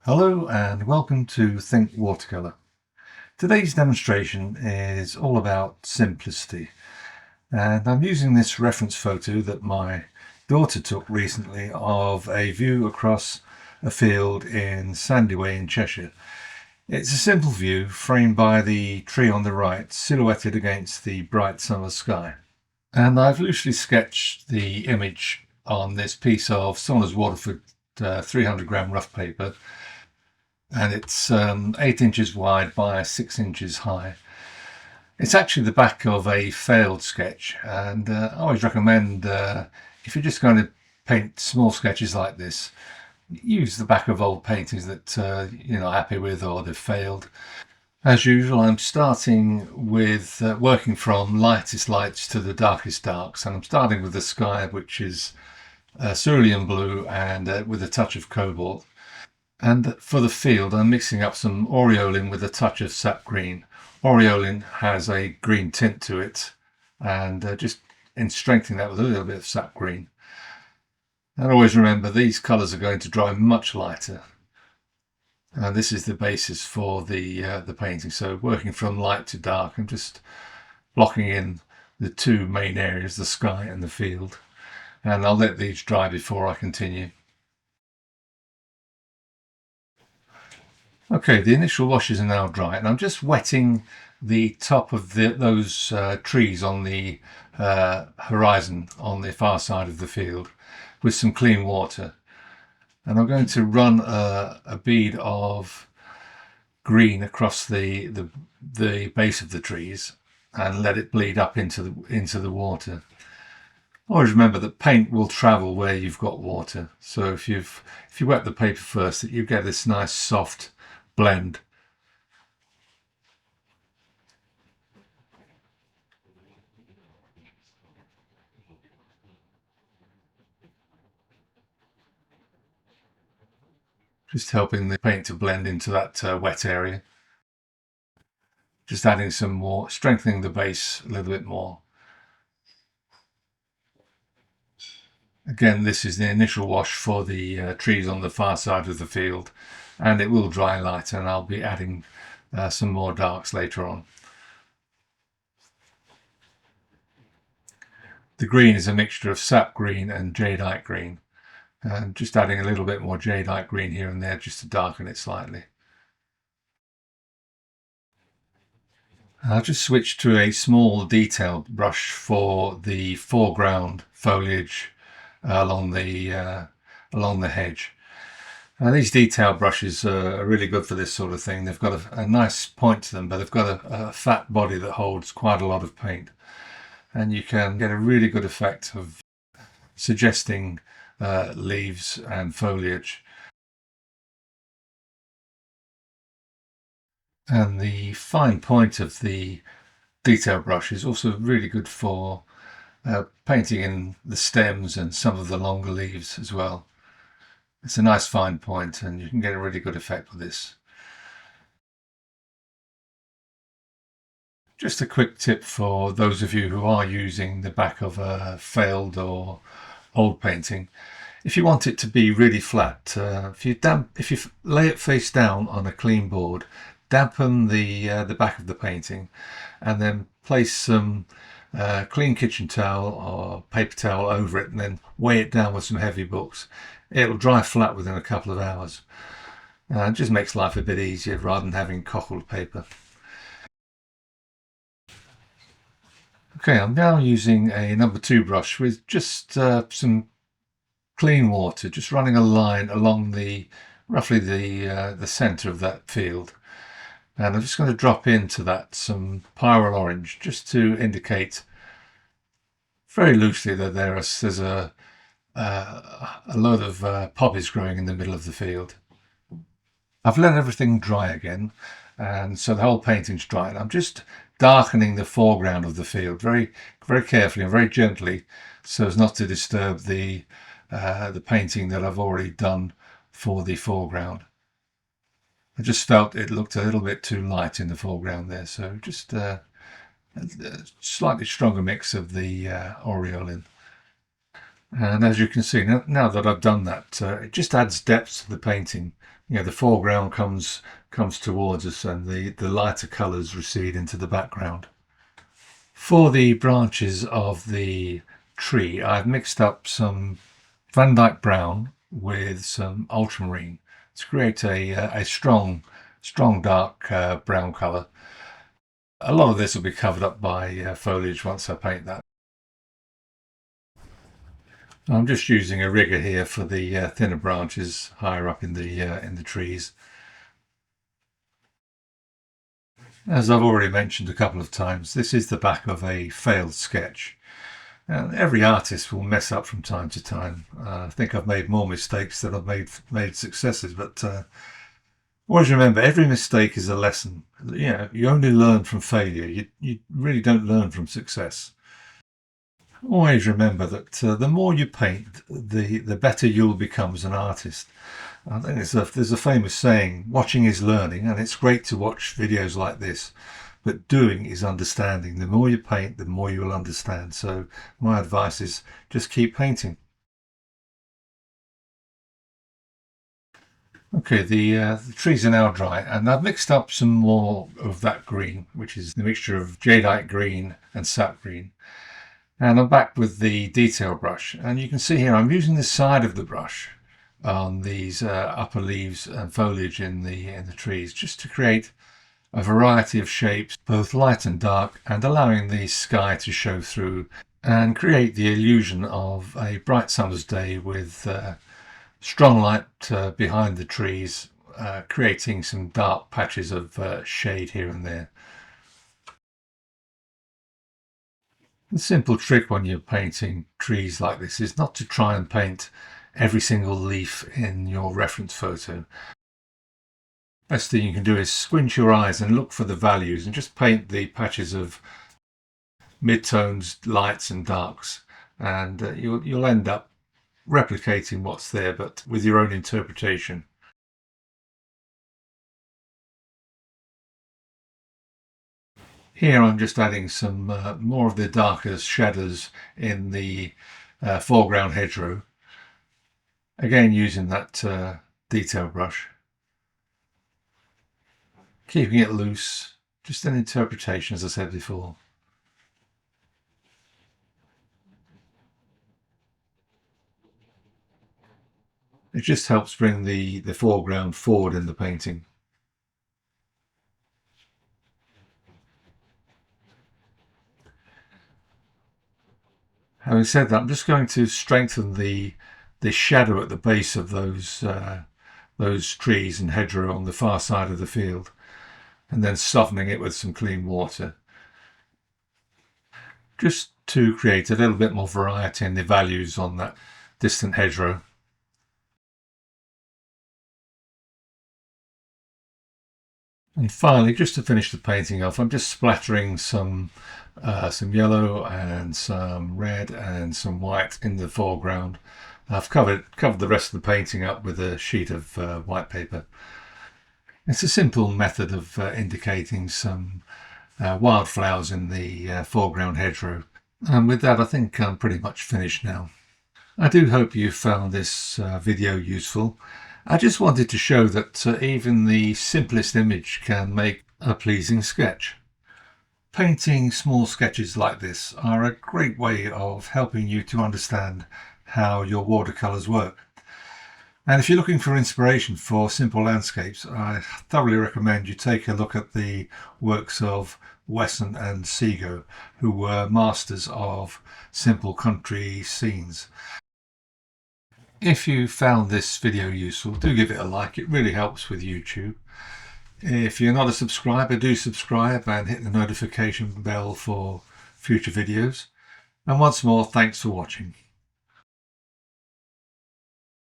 Hello and welcome to Think Watercolour. Today's demonstration is all about simplicity, and I'm using this reference photo that my daughter took recently of a view across a field in Sandyway in Cheshire. It's a simple view framed by the tree on the right, silhouetted against the bright summer sky. And I've loosely sketched the image on this piece of Saunders Waterford 300-gram rough paper, and it's 8 inches wide by 6 inches high. It's actually the back of a failed sketch, and I always recommend if you're just going to paint small sketches like this, use the back of old paintings that you're not happy with or they've failed. As usual, I'm starting with working from lightest lights to the darkest darks, and I'm starting with the sky, which is cerulean blue and with a touch of cobalt. And for the field, I'm mixing up some aureolin with a touch of sap green. Aureolin has a green tint to it, and just in strengthening that with a little bit of sap green. And always remember, these colours are going to dry much lighter. And this is the basis for the painting. So working from light to dark, I'm just blocking in the two main areas, the sky and the field. And I'll let these dry before I continue. Okay, the initial washes are now dry, and I'm just wetting the top of those trees on the horizon on the far side of the field with some clean water. And I'm going to run a bead of green across the base of the trees and let it bleed up into the water. Always remember that paint will travel where you've got water. So if you wet the paper first, that you get this nice soft blend. Just helping the paint to blend into that wet area. Just adding some more, strengthening the base a little bit more. Again, this is the initial wash for the trees on the far side of the field, and it will dry light, and I'll be adding some more darks later on. The green is a mixture of sap green and jadeite green, and just adding a little bit more jadeite green here and there just to darken it slightly. I'll just switch to a small detail brush for the foreground foliage along the hedge. These detail brushes are really good for this sort of thing. They've got a nice point to them, but they've got a fat body that holds quite a lot of paint, and you can get a really good effect of suggesting leaves and foliage. And the fine point of the detail brush is also really good for painting in the stems and some of the longer leaves as well. It's a nice fine point, and you can get a really good effect with this. Just a quick tip for those of you who are using the back of a failed or old painting. If you want it to be really flat, if you lay it face down on a clean board, dampen the back of the painting, and then place some clean kitchen towel or paper towel over it, and then weigh it down with some heavy books. It'll dry flat within a couple of hours. It just makes life a bit easier rather than having cockled paper. Okay, I'm now using a number 2 brush with just some clean water, just running a line along roughly the centre of that field. And I'm just going to drop into that some pyrrole orange, just to indicate very loosely that there's a load of poppies growing in the middle of the field. I've let everything dry again, and so the whole painting's dry, and I'm just darkening the foreground of the field very, very carefully and very gently, so as not to disturb the painting that I've already done for the foreground. I just felt it looked a little bit too light in the foreground there, so just a slightly stronger mix of the aureolin. And as you can see, now that I've done that, it just adds depth to the painting. You know, the foreground comes towards us and the lighter colours recede into the background. For the branches of the tree, I've mixed up some Van Dyke brown with some ultramarine to create a strong dark brown colour. A lot of this will be covered up by foliage once I paint that. I'm just using a rigger here for the thinner branches higher up in the trees. As I've already mentioned a couple of times, this is the back of a failed sketch. And every artist will mess up from time to time. I think I've made more mistakes than I've made successes, but always remember, every mistake is a lesson. You know, you only learn from failure. You really don't learn from success. Always remember that the more you paint, the better you'll become as an artist. I think there's a famous saying, watching is learning, and it's great to watch videos like this, but doing is understanding. The more you paint, the more you will understand. So my advice is just keep painting. Okay, the trees are now dry, and I've mixed up some more of that green, which is the mixture of jadeite green and sap green. And I'm back with the detail brush, and you can see here I'm using the side of the brush on these upper leaves and foliage in the trees, just to create a variety of shapes, both light and dark, and allowing the sky to show through and create the illusion of a bright summer's day with strong light behind the trees, creating some dark patches of shade here and there. The simple trick when you're painting trees like this is not to try and paint every single leaf in your reference photo. Best thing you can do is squint your eyes and look for the values and just paint the patches of mid-tones, lights and darks, and you'll end up replicating what's there, but with your own interpretation. Here I'm just adding some more of the darker shadows in the foreground hedgerow, again using that detail brush, keeping it loose, just an interpretation as I said before. It just helps bring the foreground forward in the painting. Having said that, I'm just going to strengthen the shadow at the base of those trees and hedgerow on the far side of the field, and then softening it with some clean water, just to create a little bit more variety in the values on that distant hedgerow. And finally, just to finish the painting off, I'm just splattering some yellow and some red and some white in the foreground. I've covered the rest of the painting up with a sheet of white paper. It's a simple method of indicating some wildflowers in the foreground hedgerow. And with that, I think I'm pretty much finished now. I do hope you found this video useful. I just wanted to show that even the simplest image can make a pleasing sketch. Painting small sketches like this are a great way of helping you to understand how your watercolours work. And if you're looking for inspiration for simple landscapes, I thoroughly recommend you take a look at the works of Wesson and Seago, who were masters of simple country scenes. If you found this video useful, do give it a like. It really helps with YouTube. If you're not a subscriber, do subscribe and hit the notification bell for future videos. And once more, thanks for watching.